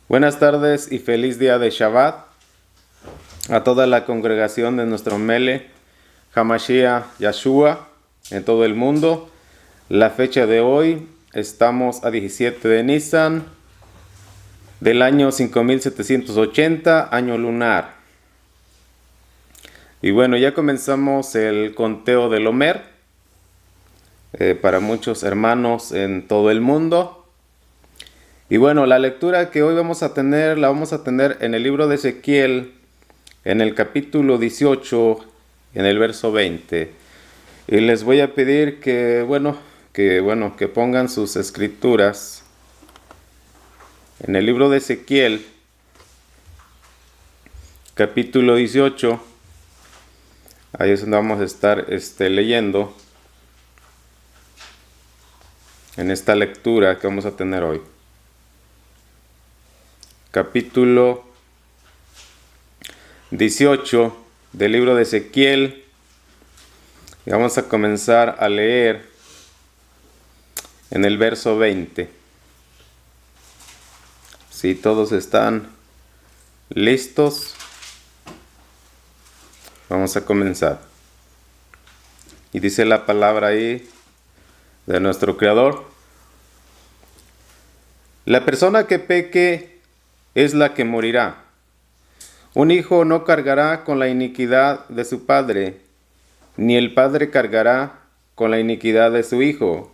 Buenas tardes y feliz día de Shabbat a toda la congregación de nuestro Mele, Hamashiach Yahshua, en todo el mundo. La fecha de hoy, estamos a 17 de Nisan del año 5780, año lunar. Y bueno, ya comenzamos el conteo del Omer para muchos hermanos en todo el mundo. Y bueno, la lectura que hoy vamos a tener, la vamos a tener en el libro de Ezequiel, en el capítulo 18, en el verso 20. Y les voy a pedir que pongan sus escrituras en el libro de Ezequiel, capítulo 18. Ahí es donde vamos a estar leyendo en esta lectura que vamos a tener hoy. Capítulo 18 del libro de Ezequiel. Y vamos a comenzar a leer en el verso 20. Si todos están listos, vamos a comenzar. Y dice la palabra ahí de nuestro Creador: la persona que peque es la que morirá. Un hijo no cargará con la iniquidad de su padre, ni el padre cargará con la iniquidad de su hijo,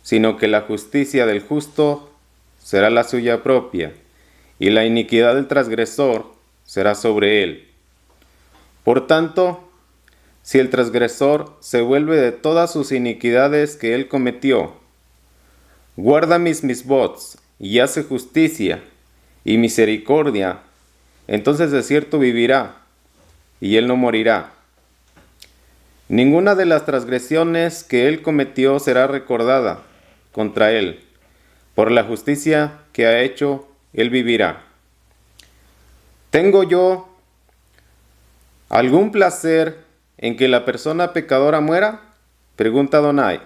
sino que la justicia del justo será la suya propia, y la iniquidad del transgresor será sobre él. Por tanto, si el transgresor se vuelve de todas sus iniquidades que él cometió, guarda mis misbots y hace justicia y misericordia, entonces de cierto vivirá, y él no morirá. Ninguna de las transgresiones que él cometió será recordada contra él. Por la justicia que ha hecho, él vivirá. ¿Tengo yo algún placer en que la persona pecadora muera? Pregunta Adonai.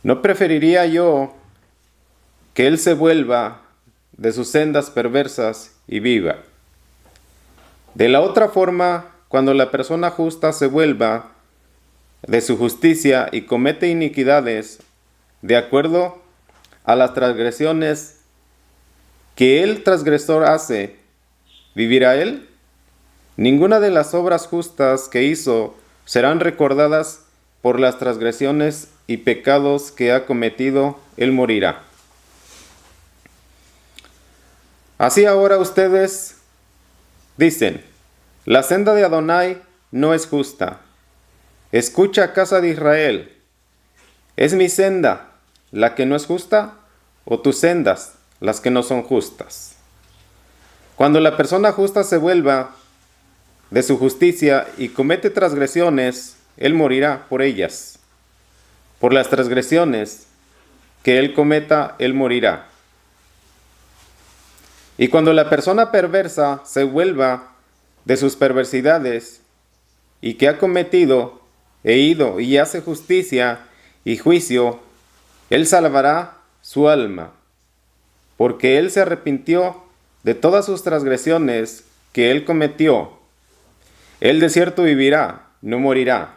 ¿No preferiría yo que él se vuelva de sus sendas perversas y viva? De la otra forma, cuando la persona justa se vuelva de su justicia y comete iniquidades de acuerdo a las transgresiones que el transgresor hace, ¿vivirá él? Ninguna de las obras justas que hizo serán recordadas por las transgresiones y pecados que ha cometido, él morirá. Así ahora ustedes dicen: la senda de Adonai no es justa. Escucha, casa de Israel: ¿es mi senda la que no es justa, o tus sendas las que no son justas? Cuando la persona justa se vuelva de su justicia y comete transgresiones, él morirá por ellas. Por las transgresiones que él cometa, él morirá. Y cuando la persona perversa se vuelva de sus perversidades y que ha cometido e ido y hace justicia y juicio, él salvará su alma, porque él se arrepintió de todas sus transgresiones que él cometió. Él de cierto vivirá, no morirá.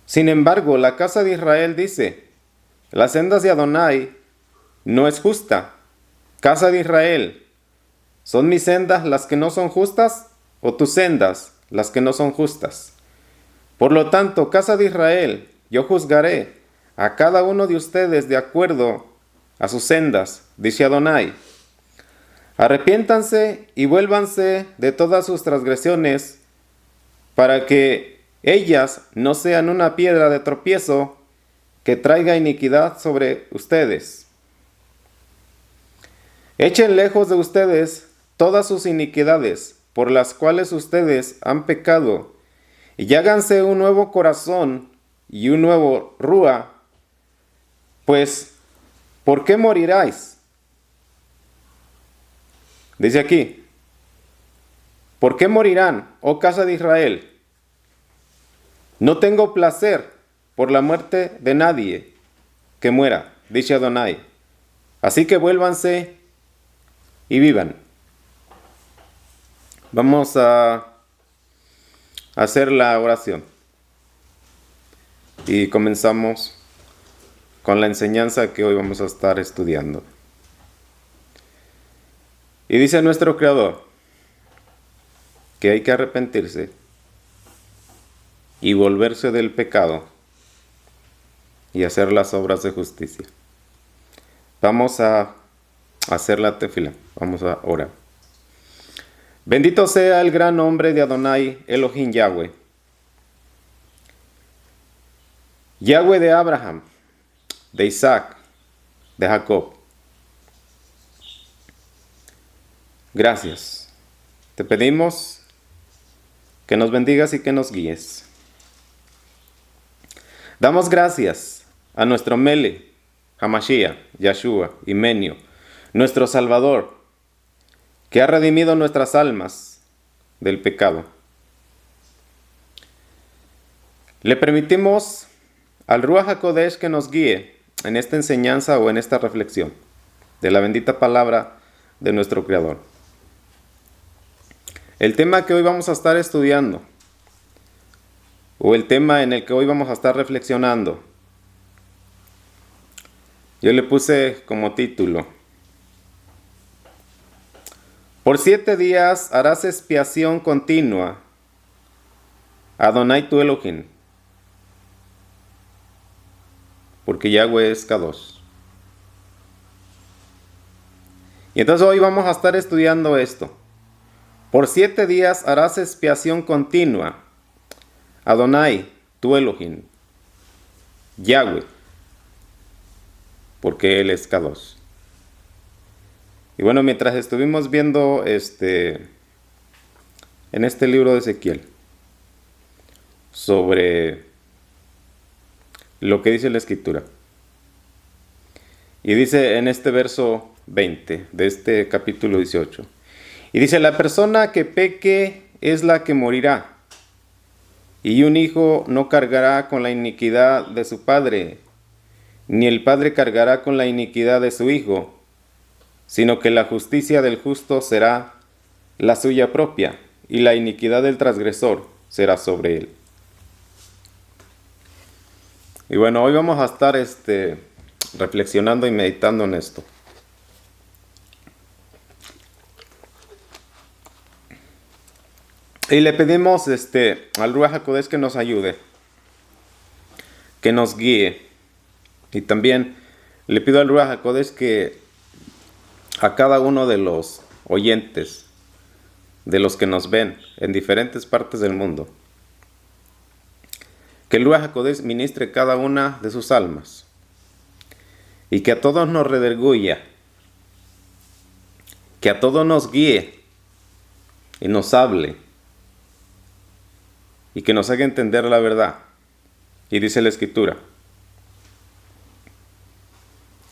Sin embargo, la casa de Israel dice: las sendas de Adonai no es justa. Casa de Israel, ¿son mis sendas las que no son justas, o tus sendas las que no son justas? Por lo tanto, casa de Israel, yo juzgaré a cada uno de ustedes de acuerdo a sus sendas, dice Adonai. Arrepiéntanse y vuélvanse de todas sus transgresiones, para que ellas no sean una piedra de tropiezo que traiga iniquidad sobre ustedes. Echen lejos de ustedes todas sus iniquidades por las cuales ustedes han pecado, y háganse un nuevo corazón y un nuevo rúa, pues ¿por qué moriráis? Dice aquí: ¿por qué morirán, oh casa de Israel? No tengo placer por la muerte de nadie que muera, dice Adonai. Así que vuélvanse y vivan. Vamos a hacer la oración y comenzamos con la enseñanza que hoy vamos a estar estudiando. Y dice nuestro Creador que hay que arrepentirse y volverse del pecado y hacer las obras de justicia. Vamos a hacer la tefila, vamos a orar. Bendito sea el gran nombre de Adonai Elohim Yahweh. Yahweh de Abraham, de Isaac, de Jacob. Gracias. Te pedimos que nos bendigas y que nos guíes. Damos gracias a nuestro Mele, Hamashiach, Yahshua y Menio, nuestro Salvador, que ha redimido nuestras almas del pecado. Le permitimos al Ruach HaKodesh que nos guíe en esta enseñanza o en esta reflexión de la bendita palabra de nuestro Creador. El tema que hoy vamos a estar estudiando, o el tema en el que hoy vamos a estar reflexionando, yo le puse como título: Por 7 días harás expiación continua, Adonai tu Elohim, porque Yahweh es Kadosh. Y entonces hoy vamos a estar estudiando esto. Por 7 días harás expiación continua, Adonai tu Elohim, Yahweh, porque Él es Kadosh. Y bueno, mientras estuvimos viendo en este libro de Ezequiel sobre lo que dice la Escritura, y dice en este verso 20 de este capítulo 18, y dice: la persona que peque es la que morirá, y un hijo no cargará con la iniquidad de su padre, ni el padre cargará con la iniquidad de su hijo, sino que la justicia del justo será la suya propia, y la iniquidad del transgresor será sobre él. Y bueno, hoy vamos a estar reflexionando y meditando en esto. Y le pedimos al Ruach HaKodesh que nos ayude, que nos guíe. Y también le pido al Ruach HaKodesh que a cada uno de los oyentes, de los que nos ven en diferentes partes del mundo, que el Ruach HaKodesh ministre cada una de sus almas y que a todos nos redarguya, que a todos nos guíe y nos hable y que nos haga entender la verdad. Y dice la Escritura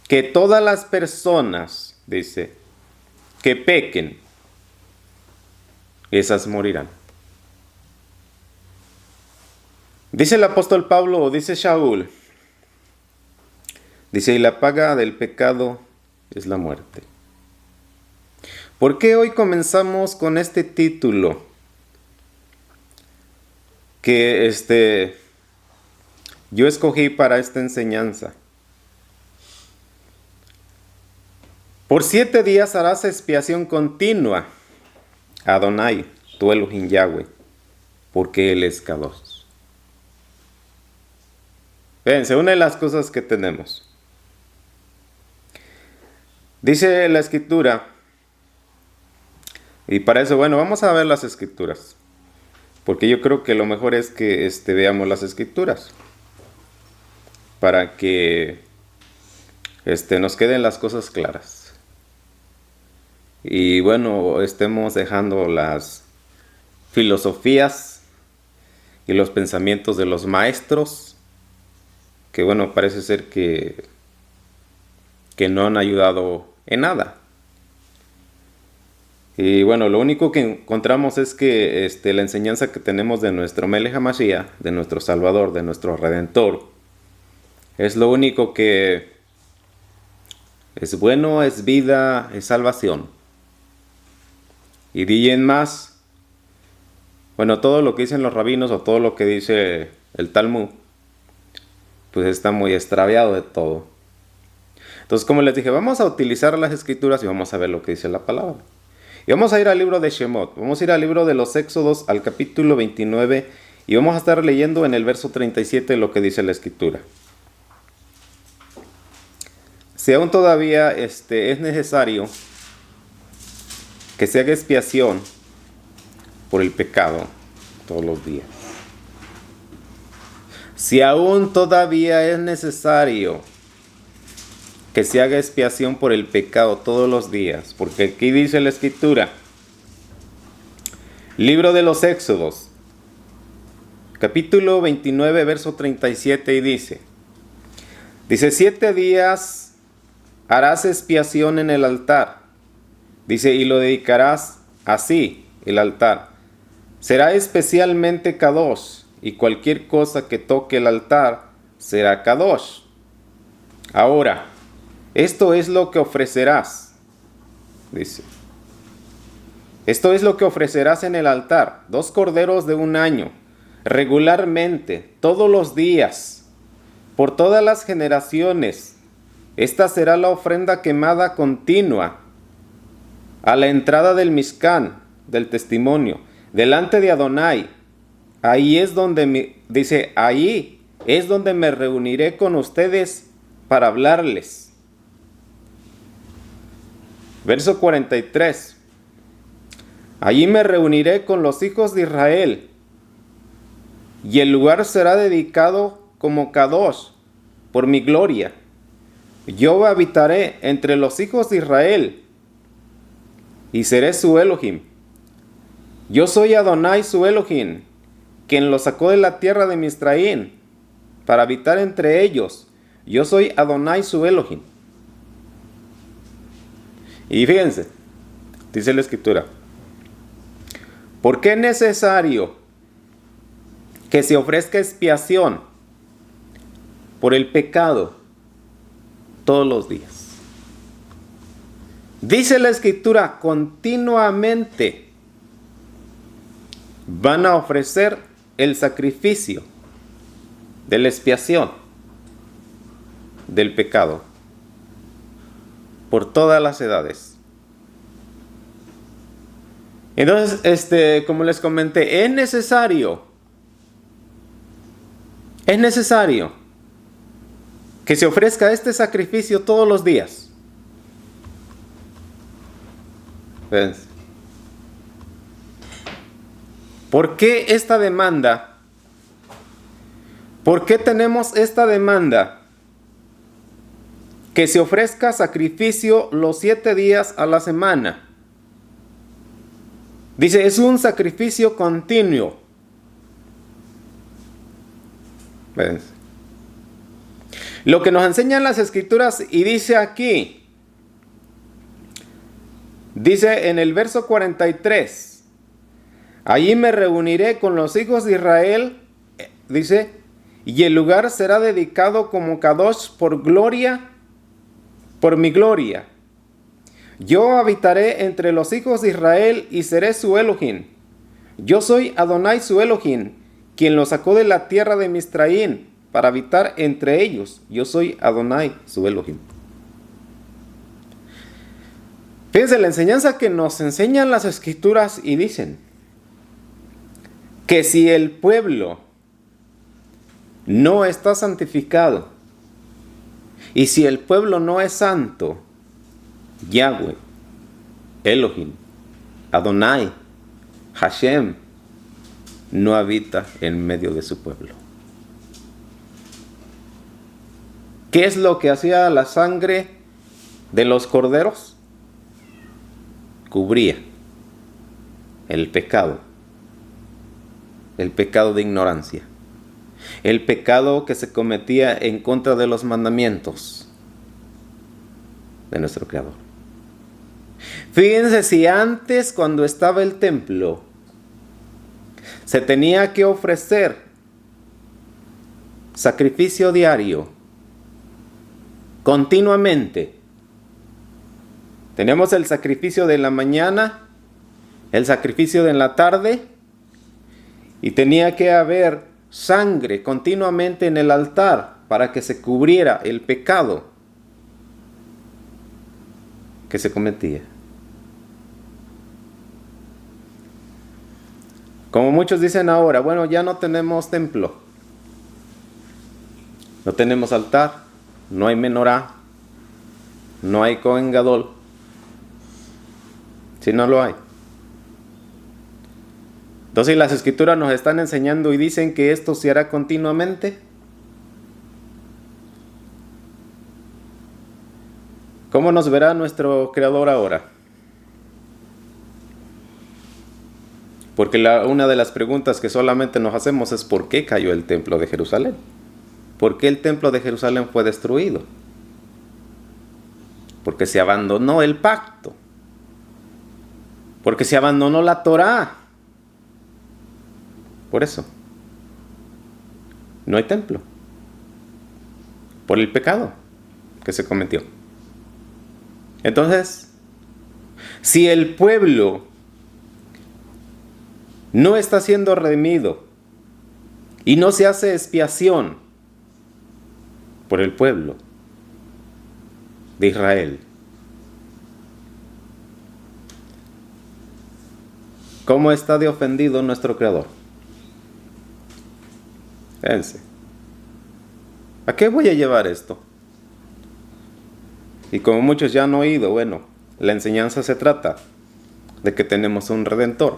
que todas las personas, dice, que pequen, esas morirán. Dice el apóstol Pablo, o dice Shaul, dice: y la paga del pecado es la muerte. ¿Por qué hoy comenzamos con este título? Que yo escogí para esta enseñanza. Por 7 días harás expiación continua, Adonai tu Elohim Yahweh, porque Él es Kadosh. Fíjense, una de las cosas que tenemos. Dice la Escritura, y para eso, bueno, vamos a ver las Escrituras, porque yo creo que lo mejor es que veamos las Escrituras, para que nos queden las cosas claras. Y bueno, estemos dejando las filosofías y los pensamientos de los maestros, que bueno, parece ser que no han ayudado en nada. Y bueno, lo único que encontramos es que la enseñanza que tenemos de nuestro Melech HaMashiach, de nuestro Salvador, de nuestro Redentor, es lo único que es bueno, es vida, es salvación. Y digan más, bueno, todo lo que dicen los rabinos o todo lo que dice el Talmud, pues está muy extraviado de todo. Entonces, como les dije, vamos a utilizar las escrituras y vamos a ver lo que dice la palabra. Y vamos a ir al libro de Shemot, vamos a ir al libro de los Éxodos, al capítulo 29, y vamos a estar leyendo en el verso 37 lo que dice la escritura. Si aún todavía es necesario que se haga expiación por el pecado todos los días. Si aún todavía es necesario que se haga expiación por el pecado todos los días, porque aquí dice la escritura, libro de los Éxodos, capítulo 29, verso 37, y dice, 7 días harás expiación en el altar, dice, y lo dedicarás así, el altar. Será especialmente kadosh, y cualquier cosa que toque el altar será kadosh. Ahora, esto es lo que ofrecerás, dice. Esto es lo que ofrecerás en el altar, 2 corderos de 1 año, regularmente, todos los días, por todas las generaciones. Esta será la ofrenda quemada continua a la entrada del Mishkan, del testimonio, delante de Adonai. Ahí es donde ahí es donde me reuniré con ustedes para hablarles. Verso 43. Allí me reuniré con los hijos de Israel, y el lugar será dedicado como Kadosh, por mi gloria. Yo habitaré entre los hijos de Israel, y seré su Elohim. Yo soy Adonai su Elohim, quien los sacó de la tierra de Misraín, para habitar entre ellos. Yo soy Adonai su Elohim. Y fíjense, dice la escritura, ¿por qué es necesario que se ofrezca expiación por el pecado todos los días? Dice la escritura, continuamente van a ofrecer el sacrificio de la expiación del pecado por todas las edades. Entonces, como les comenté, es necesario que se ofrezca este sacrificio todos los días. ¿Ves? ¿Por qué esta demanda? ¿Por qué tenemos esta demanda? Que se ofrezca sacrificio los 7 días a la semana. Dice, es un sacrificio continuo. ¿Ves? Lo que nos enseñan las escrituras, y dice aquí, dice en el verso 43, allí me reuniré con los hijos de Israel, dice, y el lugar será dedicado como Kadosh por gloria, por mi gloria. Yo habitaré entre los hijos de Israel y seré su Elohim. Yo soy Adonai su Elohim, quien los sacó de la tierra de Misraín para habitar entre ellos. Yo soy Adonai su Elohim. Fíjense la enseñanza que nos enseñan las escrituras, y dicen que si el pueblo no está santificado y si el pueblo no es santo, Yahweh, Elohim, Adonai, Hashem, no habita en medio de su pueblo. ¿Qué es lo que hacía la sangre de los corderos? Cubría el pecado de ignorancia, el pecado que se cometía en contra de los mandamientos de nuestro Creador. Fíjense, si antes, cuando estaba el templo, se tenía que ofrecer sacrificio diario, continuamente. Tenemos el sacrificio de la mañana el sacrificio de en la tarde y tenía que haber sangre continuamente en el altar para que se cubriera el pecado que se cometía. Como muchos dicen ahora, bueno, ya no tenemos templo, no tenemos altar, no hay menorá, no hay Cohen Gadol. Si no lo hay. Entonces las escrituras nos están enseñando y dicen que esto se hará continuamente. ¿Cómo nos verá nuestro Creador ahora? Porque una de las preguntas que solamente nos hacemos es ¿por qué cayó el templo de Jerusalén? ¿Por qué el templo de Jerusalén fue destruido? Porque se abandonó el pacto. Porque se abandonó la Torá. Por eso. No hay templo. Por el pecado que se cometió. Entonces, si el pueblo no está siendo redimido y no se hace expiación por el pueblo de Israel, ¿cómo está de ofendido nuestro Creador? Fíjense. ¿A qué voy a llevar esto? Y como muchos ya han oído, bueno, la enseñanza se trata de que tenemos un Redentor,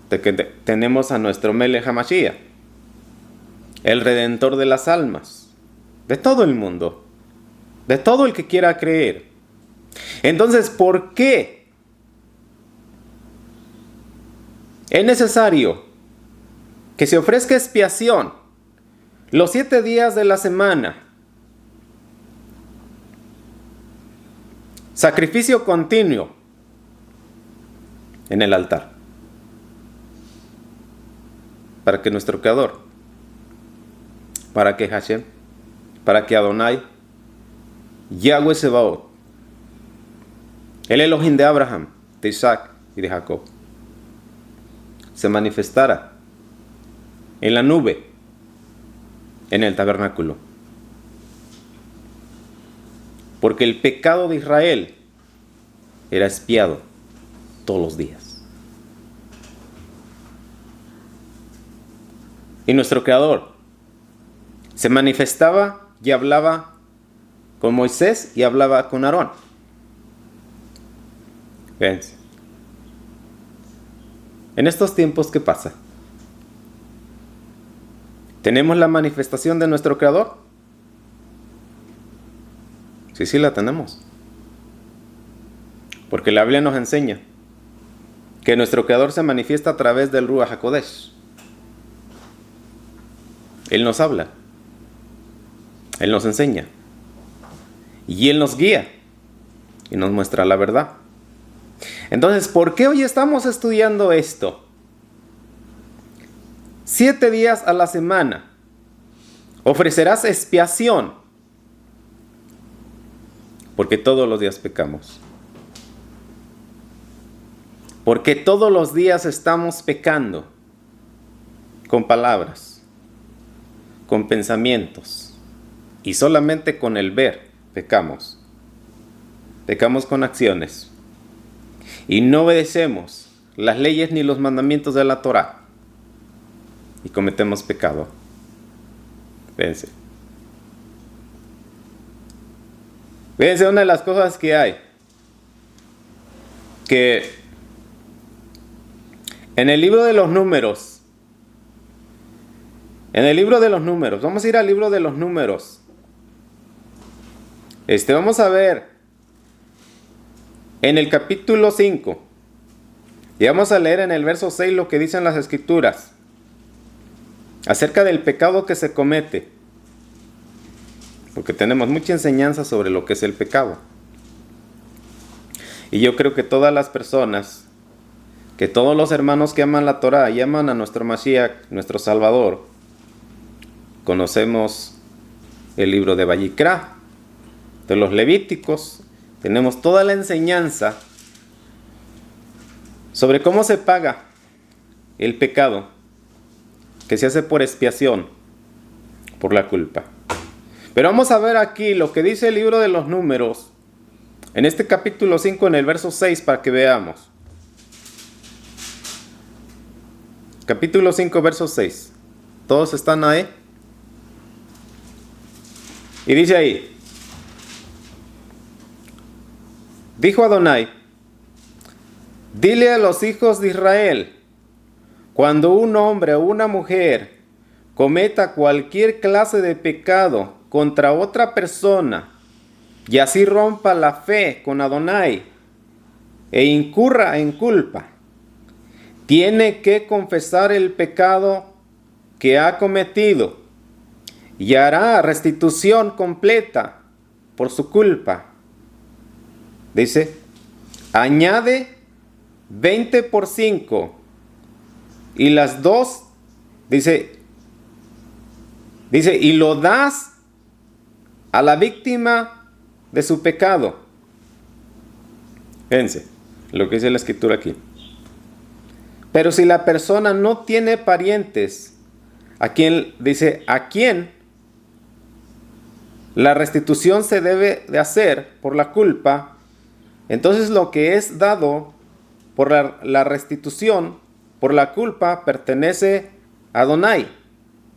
de que tenemos a nuestro Melech HaMashiach, el Redentor de las almas, de todo el mundo, de todo el que quiera creer. Entonces, ¿por qué es necesario que se ofrezca expiación los 7 días de la semana? Sacrificio continuo en el altar. Para que nuestro Creador, para que Hashem, para que Adonai, Yahweh Sebaot, el Elohim de Abraham, de Isaac y de Jacob, se manifestara en la nube, en el tabernáculo. Porque el pecado de Israel era expiado todos los días. Y nuestro Creador se manifestaba y hablaba con Moisés y hablaba con Aarón. Fíjense. En estos tiempos, ¿qué pasa? ¿Tenemos la manifestación de nuestro Creador? Sí, la tenemos. Porque la Biblia nos enseña que nuestro Creador se manifiesta a través del Ruach HaKodesh. Él nos habla. Él nos enseña. Y Él nos guía. Y nos muestra la verdad. Entonces, ¿por qué hoy estamos estudiando esto? 7 días a la semana ofrecerás expiación. Porque todos los días pecamos. Porque todos los días estamos pecando. Con palabras. Con pensamientos. Y solamente con el ver pecamos. Pecamos con acciones. Y no obedecemos las leyes ni los mandamientos de la Torá. Y cometemos pecado. Fíjense. Fíjense una de las cosas que hay. Que en el libro de los números. Vamos a ir al libro de los números. Vamos a ver. En el capítulo 5. Y vamos a leer en el verso 6 lo que dicen las escrituras. Acerca del pecado que se comete. Porque tenemos mucha enseñanza sobre lo que es el pecado. Y yo creo que todas las personas, que todos los hermanos que aman la Torá y aman a nuestro Mashiach, nuestro Salvador, conocemos el libro de Vayikra, de los Levíticos, tenemos toda la enseñanza sobre cómo se paga el pecado que se hace por expiación, por la culpa. Pero vamos a ver aquí lo que dice el libro de los Números, en este capítulo 5, en el verso 6, para que veamos. Capítulo 5, verso 6. ¿Todos están ahí? Y dice ahí: dijo Adonai, dile a los hijos de Israel, cuando un hombre o una mujer cometa cualquier clase de pecado contra otra persona y así rompa la fe con Adonai e incurra en culpa, tiene que confesar el pecado que ha cometido y hará restitución completa por su culpa. Dice, añade 20 por 5 y las dos, dice, y lo das a la víctima de su pecado. Fíjense lo que dice la escritura aquí. Pero si la persona no tiene parientes, a quien la restitución se debe de hacer por la culpa, entonces lo que es dado por la restitución por la culpa pertenece a Adonai,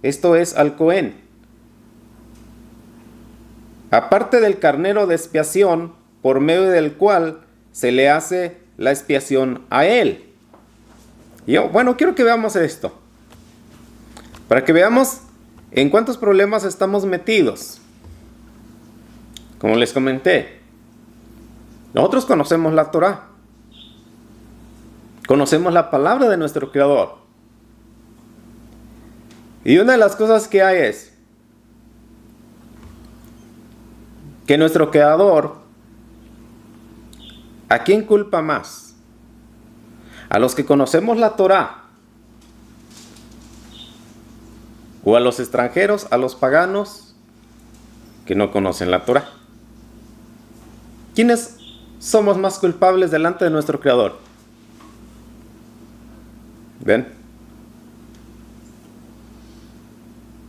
esto es al Cohen. Aparte del carnero de expiación, por medio del cual se le hace la expiación a él. Quiero que veamos esto, para que veamos en cuántos problemas estamos metidos. Como les comenté, nosotros conocemos la Torá, conocemos la palabra de nuestro Creador. Y una de las cosas que hay es que nuestro Creador, ¿a quién culpa más? ¿A los que conocemos la Torá? ¿O a los extranjeros, a los paganos que no conocen la Torá? ¿Quiénes somos más culpables delante de nuestro Creador? ¿Ven?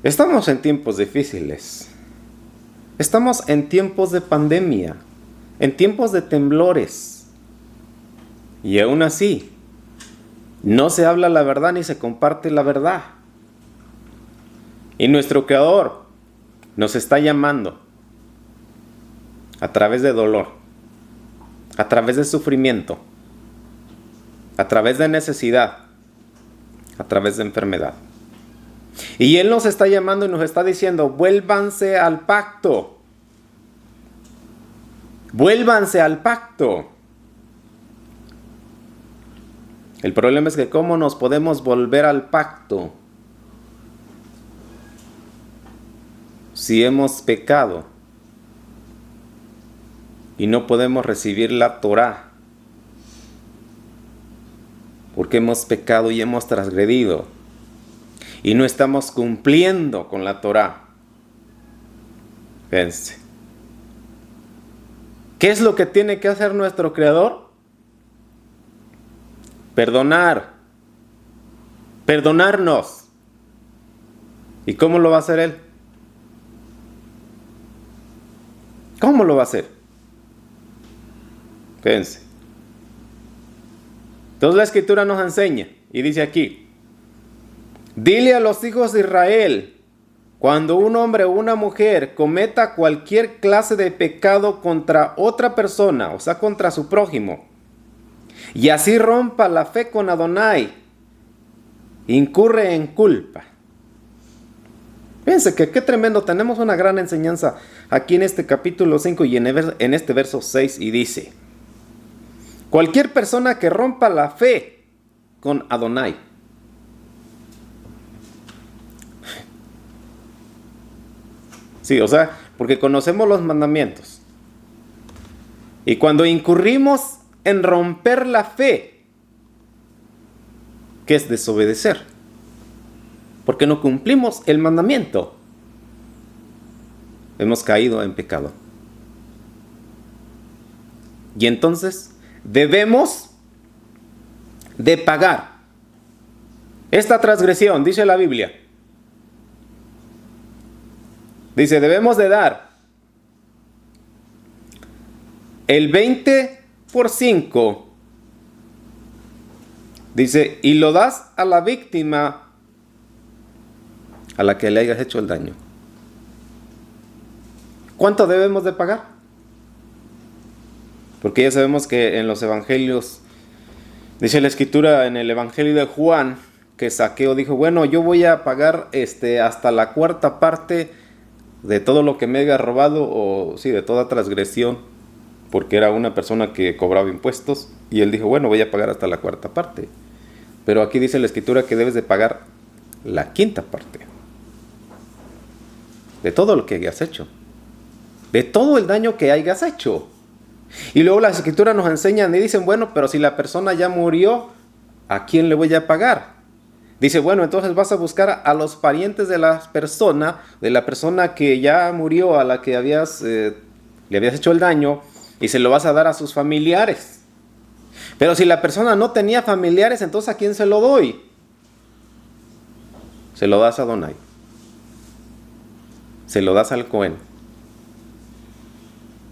Estamos en tiempos difíciles. Estamos en tiempos de pandemia, en tiempos de temblores. Y aún así, no se habla la verdad ni se comparte la verdad. Y nuestro Creador nos está llamando a través de dolor, a través de sufrimiento, a través de necesidad, a través de enfermedad. Y Él nos está llamando y nos está diciendo, vuélvanse al pacto. Vuélvanse al pacto. El problema es que ¿cómo nos podemos volver al pacto si hemos pecado y no podemos recibir la Torá? Porque hemos pecado y hemos transgredido y no estamos cumpliendo con la Torá. Fíjense. ¿Qué es lo que tiene que hacer nuestro Creador? Perdonarnos. ¿Y cómo lo va a hacer Él? ¿Cómo lo va a hacer? Fíjense. Entonces la Escritura nos enseña y dice aquí, dile a los hijos de Israel, cuando un hombre o una mujer cometa cualquier clase de pecado contra otra persona, o sea, contra su prójimo, y así rompa la fe con Adonai, incurre en culpa. Fíjense que qué tremendo, tenemos una gran enseñanza aquí en este capítulo 5 y en este verso 6, y dice, cualquier persona que rompa la fe con Adonai. Sí, o sea, porque conocemos los mandamientos. Y cuando incurrimos en romper la fe, ¿qué es desobedecer? Porque no cumplimos el mandamiento. Hemos caído en pecado. Y entonces debemos de pagar esta transgresión, dice la Biblia. Dice, debemos de dar el 20 por 5. Dice, y lo das a la víctima a la que le hayas hecho el daño. ¿Cuánto debemos de pagar? Porque ya sabemos que en los evangelios, dice la escritura en el evangelio de Juan, que Zaqueo dijo, bueno, yo voy a pagar hasta la cuarta parte de todo lo que me haya robado, o sí, de toda transgresión, porque era una persona que cobraba impuestos, y él dijo, bueno, voy a pagar hasta la cuarta parte. Pero aquí dice la escritura que debes de pagar la quinta parte de todo lo que hayas hecho, de todo el daño que hayas hecho. Y luego las escrituras nos enseñan y dicen, bueno, pero si la persona ya murió, ¿a quién le voy a pagar? Dice, bueno, entonces vas a buscar a los parientes de la persona que ya murió, a la que le habías hecho el daño, y se lo vas a dar a sus familiares. Pero si la persona no tenía familiares, entonces ¿a quién se lo doy? Se lo das a Adonai. Se lo das al Cohen.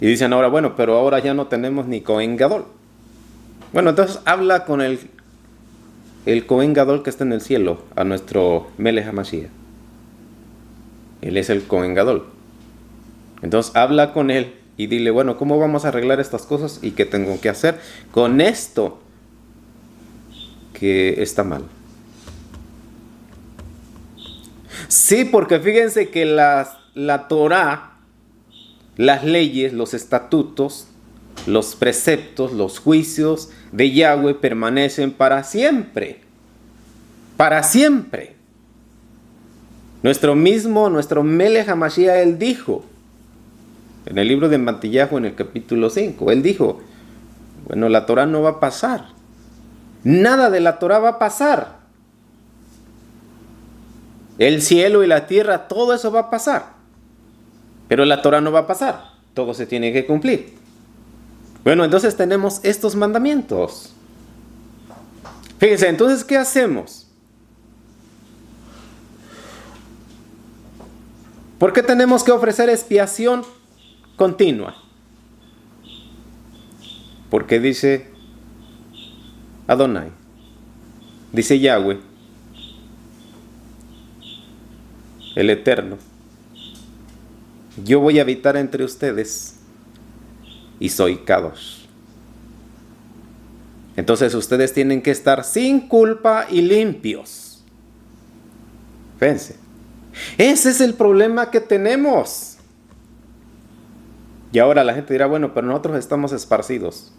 Y dicen ahora, bueno, pero ahora ya no tenemos ni Cohen Gadol. Bueno, entonces habla con el Cohen Gadol que está en el cielo, a nuestro Melech HaMashiach. Él es el Cohen Gadol. Entonces habla con él y dile, bueno, ¿cómo vamos a arreglar estas cosas y qué tengo que hacer con esto que está mal? Sí, porque fíjense que la Torah, las leyes, los estatutos, los preceptos, los juicios de Yahweh permanecen para siempre. Para siempre. Nuestro Melech HaMashiach, él dijo, en el libro de Matillahu, en el capítulo 5, él dijo, bueno, la Torah no va a pasar. Nada de la Torah va a pasar. El cielo y la tierra, todo eso va a pasar. Pero la Torah no va a pasar. Todo se tiene que cumplir. Bueno, entonces tenemos estos mandamientos. Fíjense, entonces, ¿qué hacemos? ¿Por qué tenemos que ofrecer expiación continua? Porque dice Adonai, dice Yahweh, el Eterno, yo voy a habitar entre ustedes y soy Kadosh. Entonces ustedes tienen que estar sin culpa y limpios. Fíjense, ese es el problema que tenemos. Y ahora la gente dirá, bueno, pero nosotros estamos esparcidos.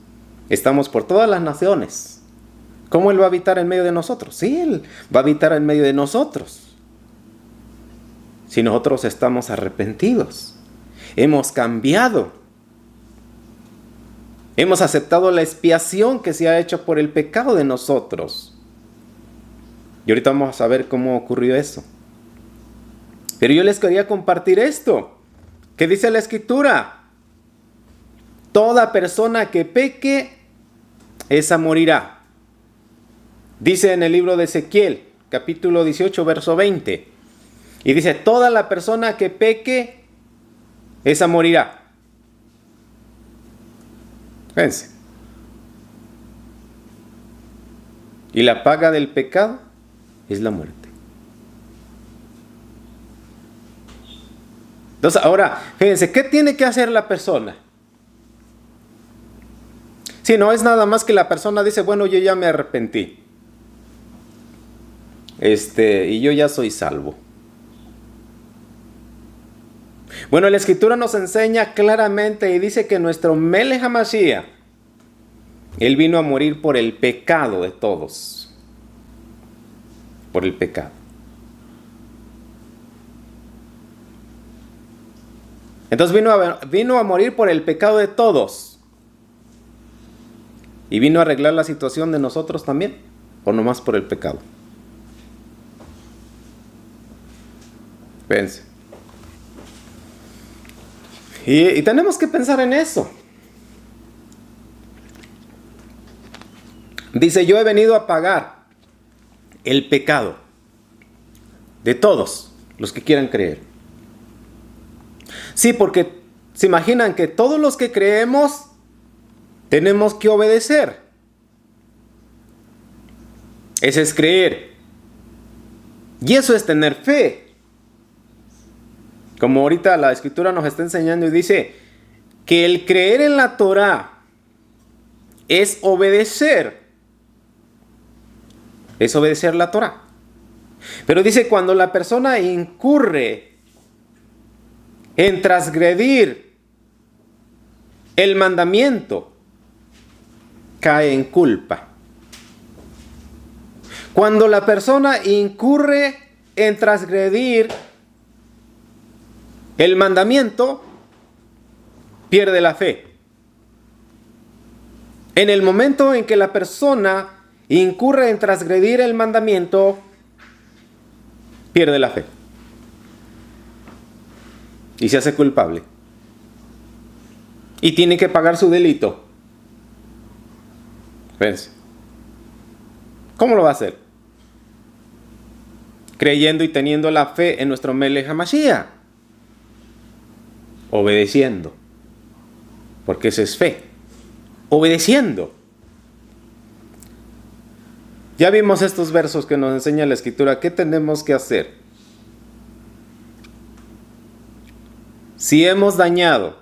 Estamos por todas las naciones. ¿Cómo Él va a habitar en medio de nosotros? Sí, Él va a habitar en medio de nosotros. Si nosotros estamos arrepentidos, hemos cambiado, hemos aceptado la expiación que se ha hecho por el pecado de nosotros. Y ahorita vamos a ver cómo ocurrió eso. Pero yo les quería compartir esto, que dice la Escritura: toda persona que peque, esa morirá. Dice en el libro de Ezequiel, capítulo 18, verso 20. Y dice, toda la persona que peque, esa morirá. Fíjense. Y la paga del pecado es la muerte. Entonces, ahora, fíjense, ¿qué tiene que hacer la persona? Si no es nada más que la persona dice, bueno, yo ya me arrepentí. Y yo ya soy salvo. Bueno, la Escritura nos enseña claramente y dice que nuestro Melech HaMashiach, Él vino a morir por el pecado de todos. Por el pecado. Entonces vino a morir por el pecado de todos. ¿Y vino a arreglar la situación de nosotros también? ¿O nomás por el pecado? Pense. Y tenemos que pensar en eso. Dice, yo he venido a pagar el pecado de todos los que quieran creer. Sí, porque se imaginan que todos los que creemos tenemos que obedecer. Ese es creer. Y eso es tener fe. Como ahorita la Escritura nos está enseñando y dice que el creer en la Torá es obedecer. Es obedecer la Torá. Pero dice, cuando la persona incurre en transgredir el mandamiento, cae en culpa. Cuando la persona incurre en transgredir el mandamiento, pierde la fe. En el momento en que la persona incurre en transgredir el mandamiento, pierde la fe. Y se hace culpable. Y tiene que pagar su delito. Fíjense. ¿Cómo lo va a hacer? Creyendo y teniendo la fe en nuestro Melech HaMashiach. Obedeciendo. Porque eso es fe. Obedeciendo. Ya vimos estos versos que nos enseña la Escritura. ¿Qué tenemos que hacer? Si hemos dañado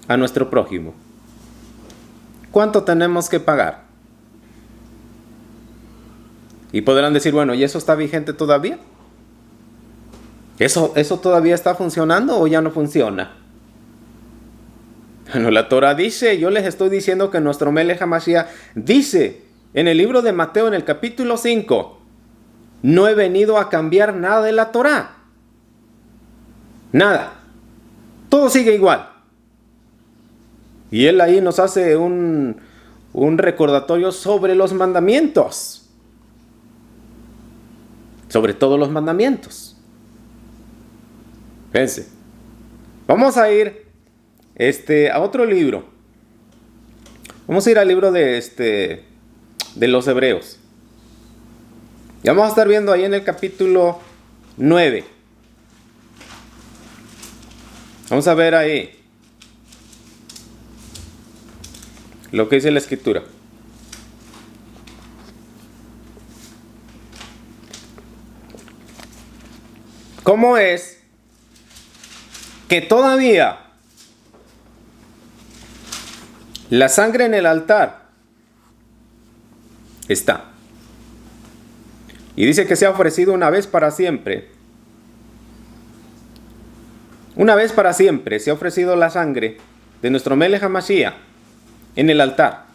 a nuestro prójimo, ¿cuánto tenemos que pagar? Y podrán decir, bueno, ¿y eso está vigente todavía? ¿Eso todavía está funcionando o ya no funciona? Bueno, la Torah dice, yo les estoy diciendo que nuestro Melech HaMashiach dice en el libro de Mateo, en el capítulo 5, no he venido a cambiar nada de la Torah. Nada. Todo sigue igual. Y él ahí nos hace un recordatorio sobre los mandamientos. Sobre todos los mandamientos. Fíjense. Vamos a ir a otro libro. Vamos a ir al libro de los Hebreos. Y vamos a estar viendo ahí en el capítulo 9. Vamos a ver ahí lo que dice la Escritura. ¿Cómo es que todavía la sangre en el altar está? Y dice que se ha ofrecido una vez para siempre. Una vez para siempre se ha ofrecido la sangre de nuestro Melech HaMashiach en el altar.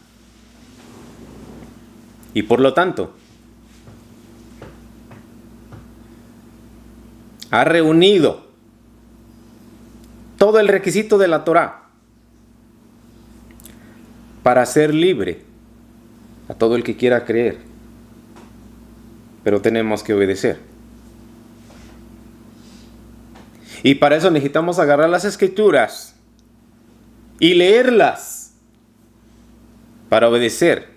Y por lo tanto, ha reunido todo el requisito de la Torá para hacer libre a todo el que quiera creer. Pero tenemos que obedecer. Y para eso necesitamos agarrar las Escrituras y leerlas para obedecer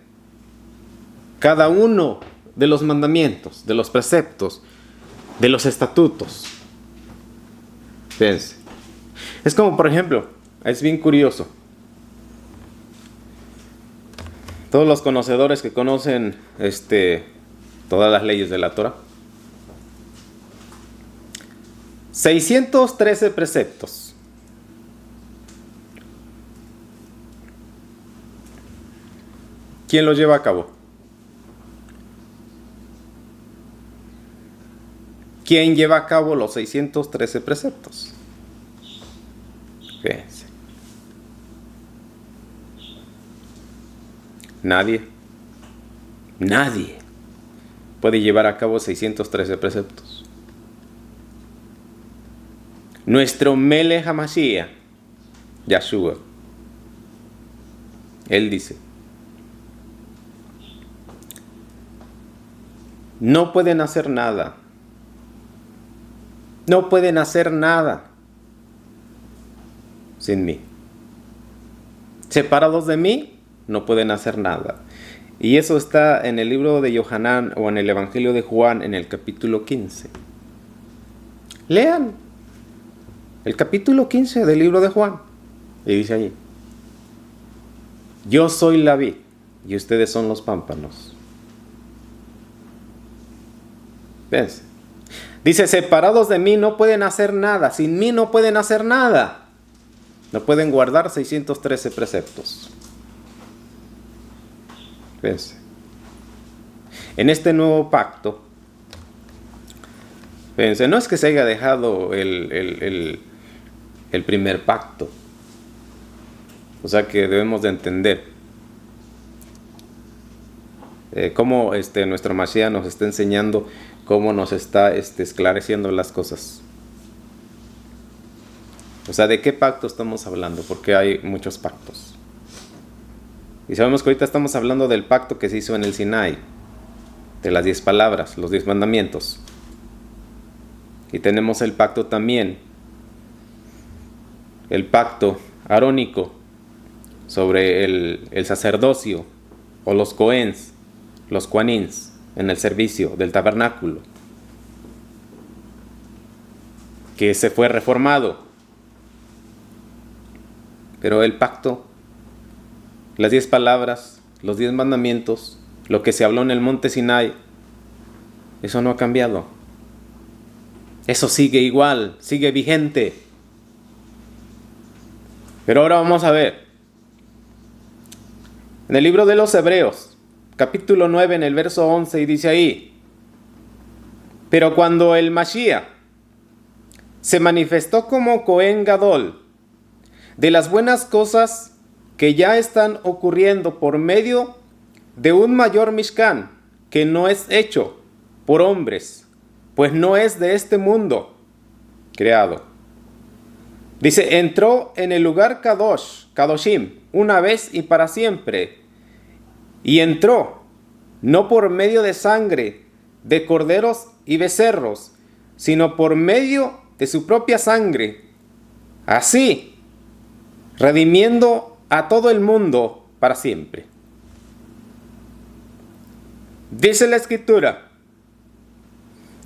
cada uno de los mandamientos, de los preceptos, de los estatutos. Fíjense. Es como, por ejemplo, es bien curioso. Todos los conocedores que conocen todas las leyes de la Torah. 613 preceptos. ¿Quién los lleva a cabo? ¿Quién lleva a cabo los 613 preceptos? Fíjense. Nadie puede llevar a cabo 613 preceptos. Nuestro Melech HaMashiach, Yahshua, él dice, no pueden hacer nada. No pueden hacer nada sin mí. Separados de mí, no pueden hacer nada. Y eso está en el libro de Yohanan o en el Evangelio de Juan en el capítulo 15. Lean el capítulo 15 del libro de Juan. Y dice allí: yo soy la vid y ustedes son los pámpanos. ¿Ves? Dice, separados de mí no pueden hacer nada. Sin mí no pueden hacer nada. No pueden guardar 613 preceptos. ¿Ves? En este nuevo pacto, fíjense, no es que se haya dejado el primer pacto. O sea que debemos de entender cómo nuestro Mashiach nos está enseñando, cómo nos está esclareciendo las cosas. O sea, ¿de qué pacto estamos hablando? Porque hay muchos pactos. Y sabemos que ahorita estamos hablando del pacto que se hizo en el Sinai, de las 10 palabras, los 10 mandamientos. Y tenemos el pacto también, el pacto arónico sobre el sacerdocio o los cohens, los kohanins en el servicio del tabernáculo, que se fue reformado. Pero el pacto, las 10 palabras, los 10 mandamientos, lo que se habló en el monte Sinai, eso no ha cambiado. Eso sigue igual, sigue vigente. Pero ahora vamos a ver. En el libro de los Hebreos, capítulo 9, en el verso 11, y dice ahí: pero cuando el Mashiach se manifestó como Cohen Gadol, de las buenas cosas que ya están ocurriendo por medio de un mayor Mishkan, que no es hecho por hombres, pues no es de este mundo creado. Dice, entró en el lugar Kadoshim, una vez y para siempre. Y entró, no por medio de sangre, de corderos y becerros, sino por medio de su propia sangre. Así, redimiendo a todo el mundo para siempre. Dice la Escritura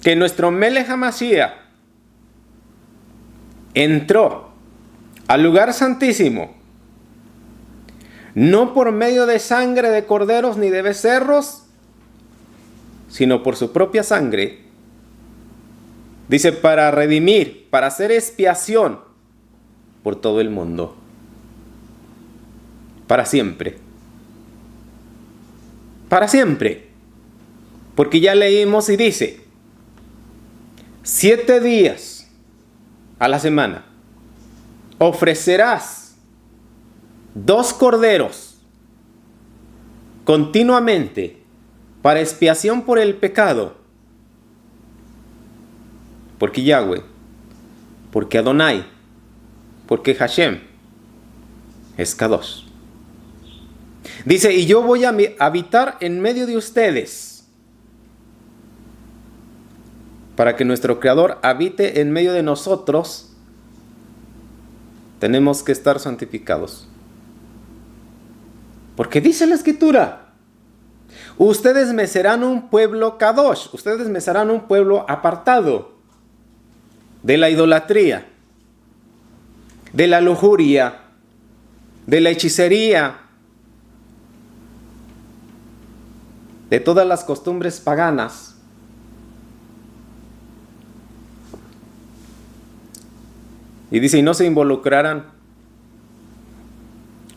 que nuestro Melech HaMashiach entró al lugar santísimo, no por medio de sangre de corderos ni de becerros, sino por su propia sangre. Dice, para redimir, para hacer expiación por todo el mundo, para siempre. Para siempre. Porque ya leímos y dice, 7 días a la semana ofrecerás 2 corderos continuamente para expiación por el pecado. Porque Yahweh, porque Adonai, porque Hashem es Kadosh. Dice, y yo voy a habitar en medio de ustedes, para que nuestro Creador habite en medio de nosotros. Tenemos que estar santificados. Porque dice la Escritura, ustedes me serán un pueblo Kadosh, ustedes me serán un pueblo apartado de la idolatría, de la lujuria, de la hechicería, de todas las costumbres paganas. Y dice, y no se involucrarán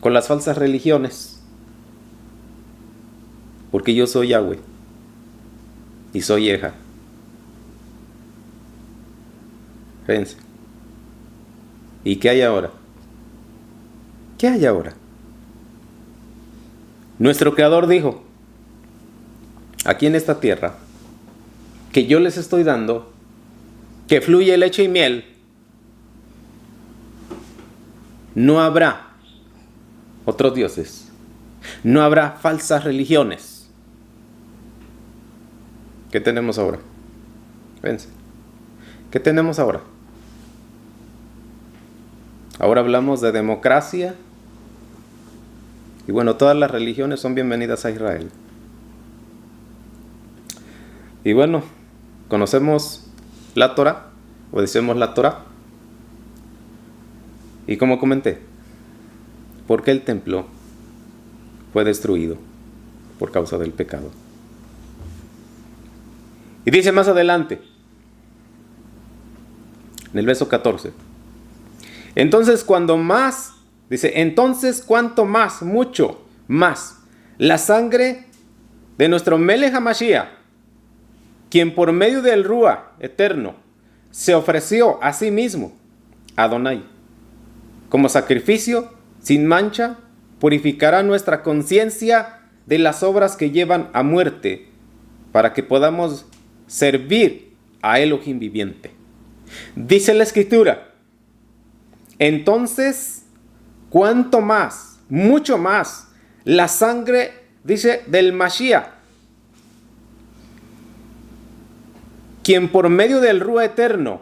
con las falsas religiones, porque yo soy Yahweh y soy Eja. Fíjense. ¿Y qué hay ahora? ¿Qué hay ahora? Nuestro Creador dijo, aquí en esta tierra, que yo les estoy dando, que fluye leche y miel, no habrá otros dioses, no habrá falsas religiones. ¿Qué tenemos ahora? Fíjense. ¿Qué tenemos ahora? Ahora hablamos de democracia. Y bueno, todas las religiones son bienvenidas a Israel. Y bueno, conocemos la Torá, obedecemos la Torá. Y como comenté, ¿por qué el templo fue destruido? Por causa del pecado. Y dice más adelante, en el verso 14, entonces cuanto más, mucho más, la sangre de nuestro Melech HaMashiach, quien por medio del Rúa eterno se ofreció a sí mismo, Adonai, como sacrificio sin mancha, purificará nuestra conciencia de las obras que llevan a muerte, para que podamos servir a Elohim viviente. Dice la Escritura, entonces, cuanto más, mucho más, la sangre, dice, del Mashiach, quien por medio del Rúa eterno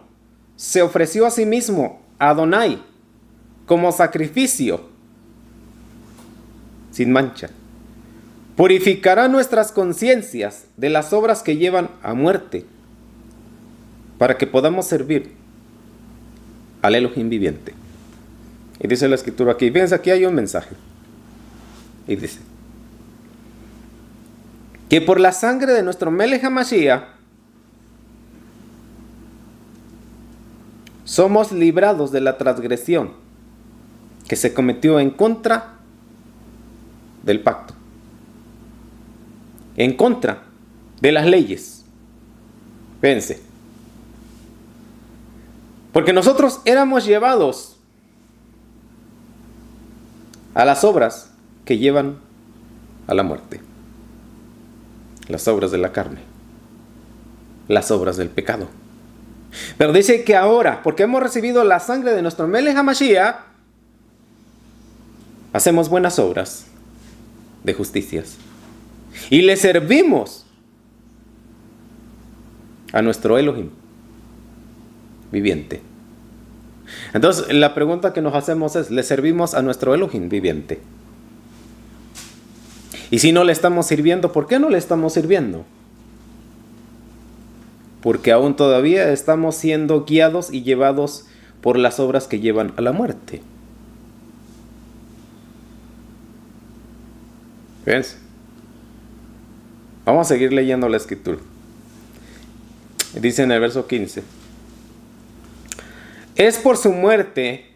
se ofreció a sí mismo, Adonai, como sacrificio sin mancha, purificará nuestras conciencias de las obras que llevan a muerte, para que podamos servir al Elohim viviente. Y dice la Escritura aquí, fíjense, aquí hay un mensaje. Y dice, que por la sangre de nuestro Melech HaMashiach somos librados de la transgresión que se cometió en contra del pacto, en contra de las leyes. Fíjense, porque nosotros éramos llevados a las obras que llevan a la muerte, las obras de la carne, las obras del pecado. Pero dice que ahora, porque hemos recibido la sangre de nuestro Melech HaMashiach, hacemos buenas obras de justicias y le servimos a nuestro Elohim viviente. Entonces, la pregunta que nos hacemos es, ¿le servimos a nuestro Elohim viviente? Y si no le estamos sirviendo, ¿por qué no le estamos sirviendo? Porque aún todavía estamos siendo guiados y llevados por las obras que llevan a la muerte. ¿Ves? Vamos a seguir leyendo la Escritura. Dice en el verso 15, es por su muerte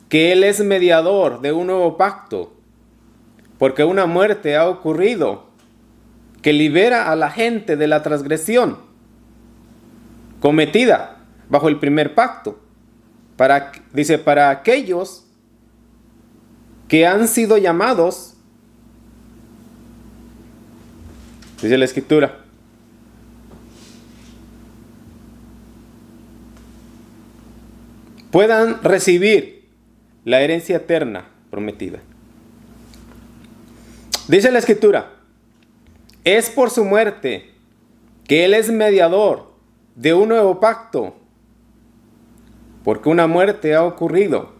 que Él es mediador de un nuevo pacto, porque una muerte ha ocurrido que libera a la gente de la transgresión cometida bajo el primer pacto. Dice, para aquellos que han sido llamados, dice la Escritura, puedan recibir la herencia eterna prometida. Dice la Escritura, es por su muerte que Él es mediador de un nuevo pacto, porque una muerte ha ocurrido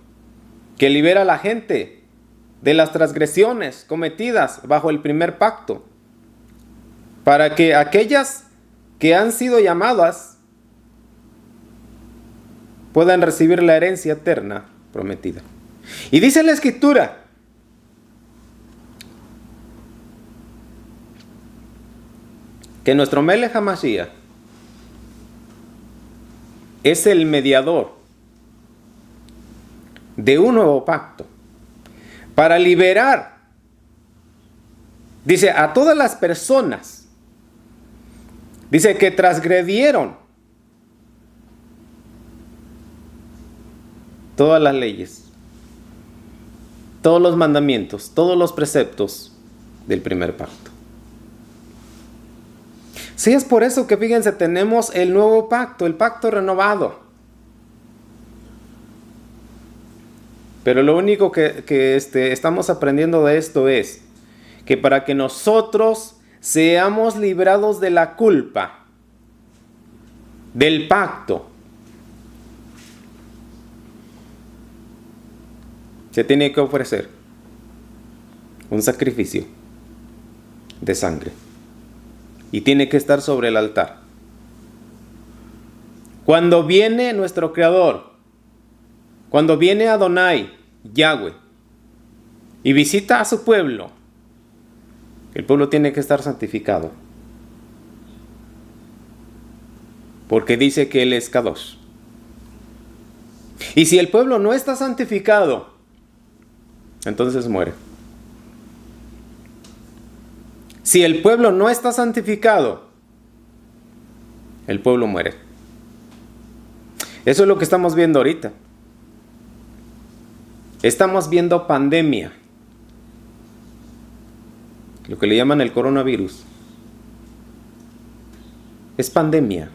que libera a la gente de las transgresiones cometidas bajo el primer pacto, para que aquellas que han sido llamadas puedan recibir la herencia eterna prometida. Y dice la Escritura que nuestro Melech HaMashiach es el mediador de un nuevo pacto para liberar, dice, a todas las personas, dice, que transgredieron todas las leyes, todos los mandamientos, todos los preceptos del primer pacto. Sí, es por eso que, fíjense, tenemos el nuevo pacto, el pacto renovado. Pero lo único que estamos aprendiendo de esto es que para que nosotros seamos librados de la culpa del pacto, se tiene que ofrecer un sacrificio de sangre. Y tiene que estar sobre el altar. Cuando viene nuestro Creador, cuando viene Adonai, Yahweh, y visita a su pueblo, el pueblo tiene que estar santificado. Porque dice que Él es Kadosh. Y si el pueblo no está santificado, entonces muere. Si el pueblo no está santificado, el pueblo muere. Eso es lo que estamos viendo ahorita. Estamos viendo pandemia. Lo que le llaman el coronavirus. Es pandemia.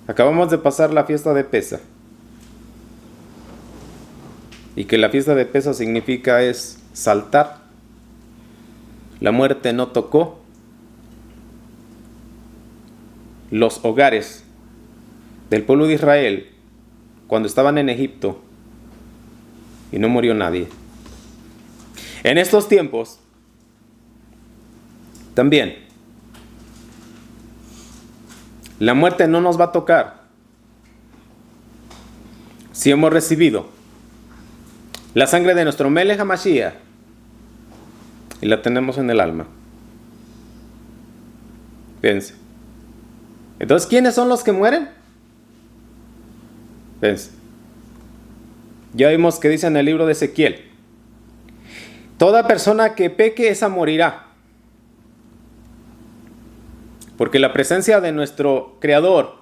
Acabamos de pasar la fiesta de Pesa. Y que la fiesta de Pesa significa es saltar. La muerte no tocó los hogares del pueblo de Israel cuando estaban en Egipto y no murió nadie. En estos tiempos también la muerte no nos va a tocar si hemos recibido la sangre de nuestro Melech HaMashiach y la tenemos en el alma. Fíjense. Entonces, ¿quiénes son los que mueren? Fíjense. Ya vimos que dice en el libro de Ezequiel: toda persona que peque, esa morirá. Porque la presencia de nuestro Creador,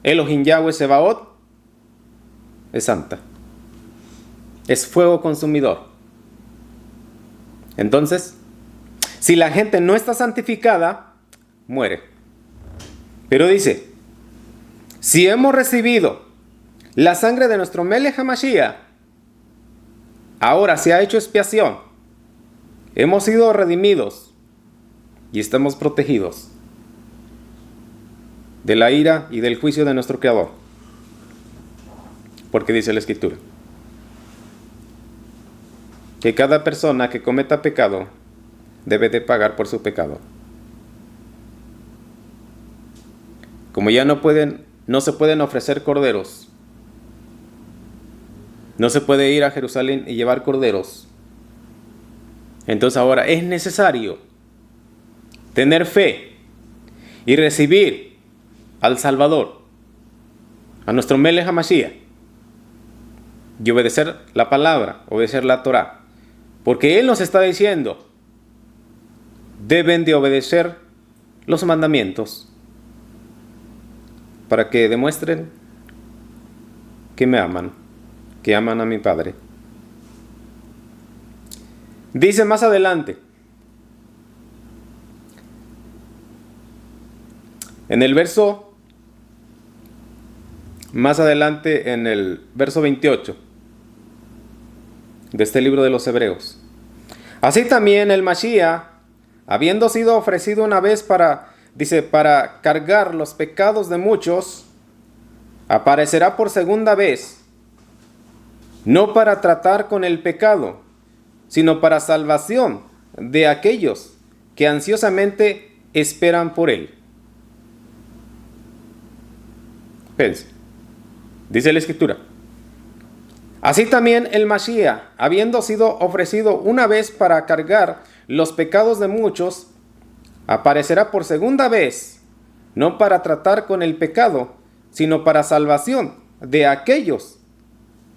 Elohim Yahweh Sebaot, es santa. Es fuego consumidor. Entonces, si la gente no está santificada, muere. Pero dice, si hemos recibido la sangre de nuestro Melech HaMashiach, ahora se ha hecho expiación, hemos sido redimidos y estamos protegidos de la ira y del juicio de nuestro Creador. Porque dice la Escritura que cada persona que cometa pecado debe de pagar por su pecado. Como ya no se pueden ofrecer corderos, no se puede ir a Jerusalén y llevar corderos, entonces ahora es necesario tener fe y recibir al Salvador, a nuestro Melech HaMashiach, y obedecer la palabra, obedecer la Torah. Porque Él nos está diciendo, deben de obedecer los mandamientos para que demuestren que me aman, que aman a mi Padre. Dice más adelante, en el verso, más adelante en el verso 28 de este libro de los Hebreos: así también el Mashiach, habiendo sido ofrecido una vez para cargar los pecados de muchos, aparecerá por segunda vez, no para tratar con el pecado, sino para salvación de aquellos que ansiosamente esperan por él. Fíjense, dice la Escritura: así también el Mashiach, habiendo sido ofrecido una vez para cargar los pecados de muchos, aparecerá por segunda vez, no para tratar con el pecado, sino para salvación de aquellos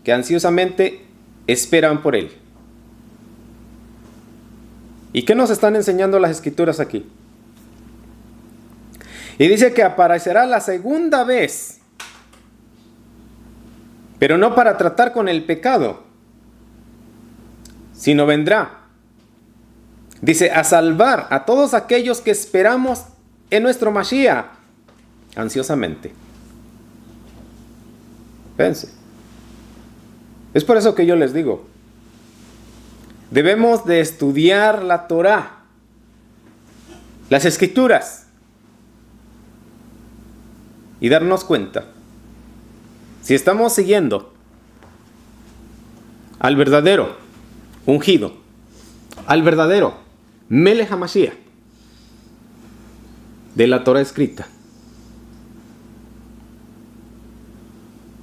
que ansiosamente esperan por él. ¿Y qué nos están enseñando las Escrituras aquí? Y dice que aparecerá la segunda vez, pero no para tratar con el pecado, sino vendrá, dice, a salvar a todos aquellos que esperamos en nuestro Mashiach ansiosamente. Fíjense. Es por eso que yo les digo, debemos de estudiar la Torah, las Escrituras, y darnos cuenta si estamos siguiendo al verdadero ungido, al verdadero Melech HaMashiach, de la Torah escrita.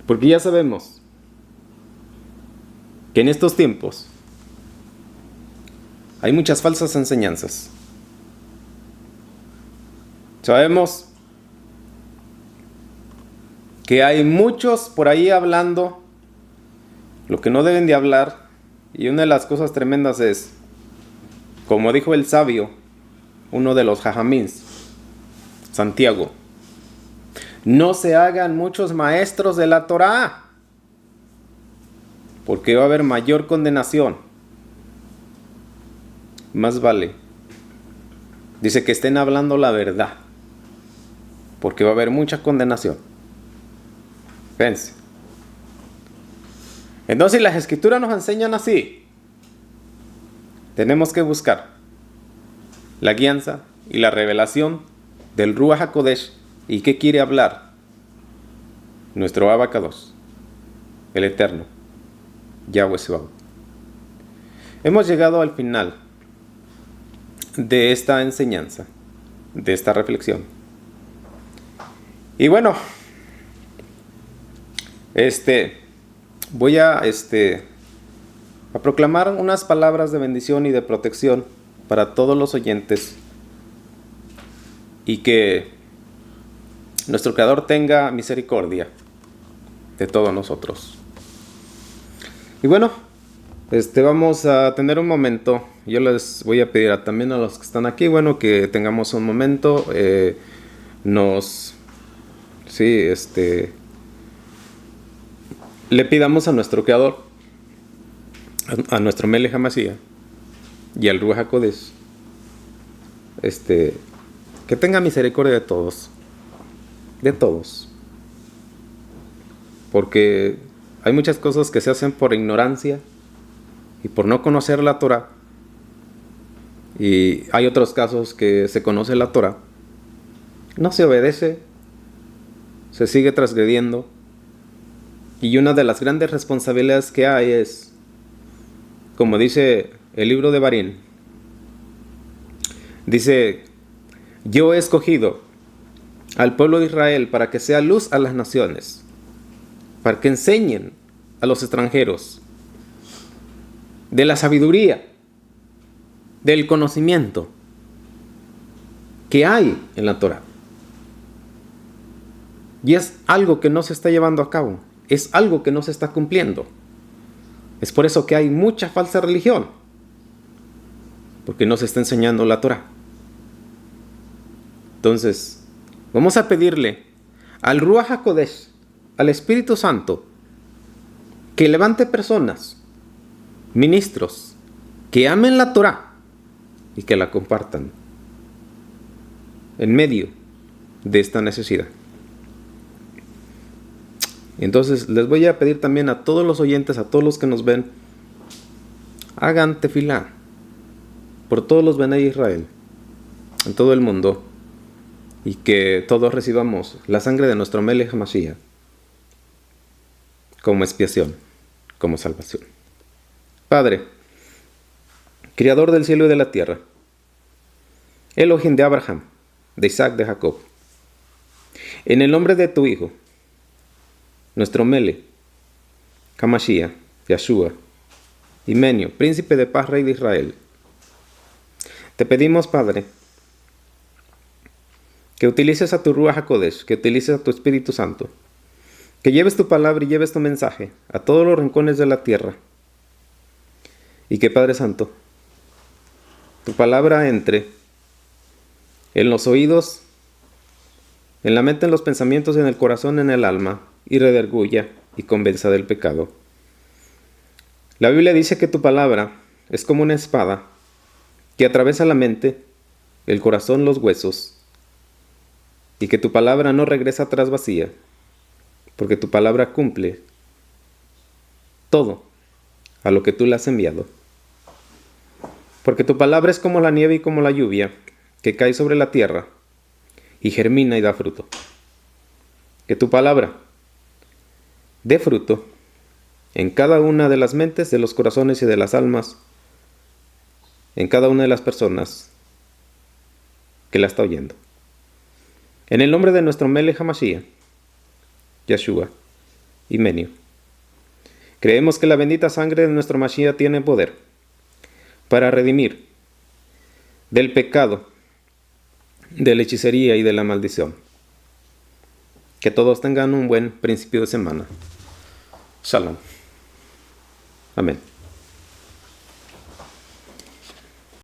Porque ya sabemos que en estos tiempos hay muchas falsas enseñanzas. Sabemos que hay muchos por ahí hablando lo que no deben de hablar, y una de las cosas tremendas es, como dijo el sabio, uno de los jajamíns, Santiago, no se hagan muchos maestros de la Torá, porque va a haber mayor condenación. Más vale, dice, que estén hablando la verdad, porque va a haber mucha condenación. Fíjense. Entonces, las escrituras nos enseñan así. Tenemos que buscar la guianza y la revelación del Ruach HaKodesh. ¿Y qué quiere hablar? Nuestro Abacados, el Eterno, Yahweh Sebaot. Hemos llegado al final de esta enseñanza, de esta reflexión. Y bueno, voy a proclamar unas palabras de bendición y de protección para todos los oyentes, y que nuestro Creador tenga misericordia de todos nosotros. Y bueno, vamos a tener un momento. Yo les voy a pedir también a los que están aquí, bueno, que tengamos un momento, le pidamos a nuestro Creador, a nuestro Melech HaMashiach y al Ruach HaKodesh, que tenga misericordia de todos, porque hay muchas cosas que se hacen por ignorancia y por no conocer la Torah, y hay otros casos que se conoce la Torah, no se obedece, se sigue transgrediendo. Y una de las grandes responsabilidades que hay es, como dice el libro de Barín, dice, yo he escogido al pueblo de Israel para que sea luz a las naciones, para que enseñen a los extranjeros de la sabiduría, del conocimiento que hay en la Torah. Y es algo que no se está llevando a cabo. Es algo que no se está cumpliendo. Es por eso que hay mucha falsa religión, porque no se está enseñando la Torah. Entonces, vamos a pedirle al Ruach HaKodesh, al Espíritu Santo, que levante personas, ministros, que amen la Torah y que la compartan en medio de esta necesidad. Entonces les voy a pedir también a todos los oyentes, a todos los que nos ven, hagan tefilá por todos los Benei Israel en todo el mundo, y que todos recibamos la sangre de nuestro Melech HaMashiach como expiación, como salvación. Padre, Creador del cielo y de la tierra, Elohim de Abraham, de Isaac, de Jacob, en el nombre de tu Hijo, nuestro Melech HaMashiach, Yahshua, Himenio, Príncipe de Paz, Rey de Israel, te pedimos, Padre, que utilices a tu Ruach HaKodesh, que utilices a tu Espíritu Santo, que lleves tu palabra y lleves tu mensaje a todos los rincones de la tierra, y que, Padre Santo, tu palabra entre en los oídos, en la mente, en los pensamientos, en el corazón, en el alma, y redarguya y convenza del pecado. La Biblia dice que tu palabra es como una espada que atraviesa la mente, el corazón, los huesos, y que tu palabra no regresa atrás vacía, porque tu palabra cumple todo a lo que tú le has enviado. Porque tu palabra es como la nieve y como la lluvia que cae sobre la tierra y germina y da fruto. Que tu palabra dé fruto en cada una de las mentes, de los corazones y de las almas, en cada una de las personas que la está oyendo. En el nombre de nuestro Melech HaMashiach, Yeshua y Menio, creemos que la bendita sangre de nuestro Mashiach tiene poder para redimir del pecado, de la hechicería y de la maldición. Que todos tengan un buen principio de semana. Shalom. Amén.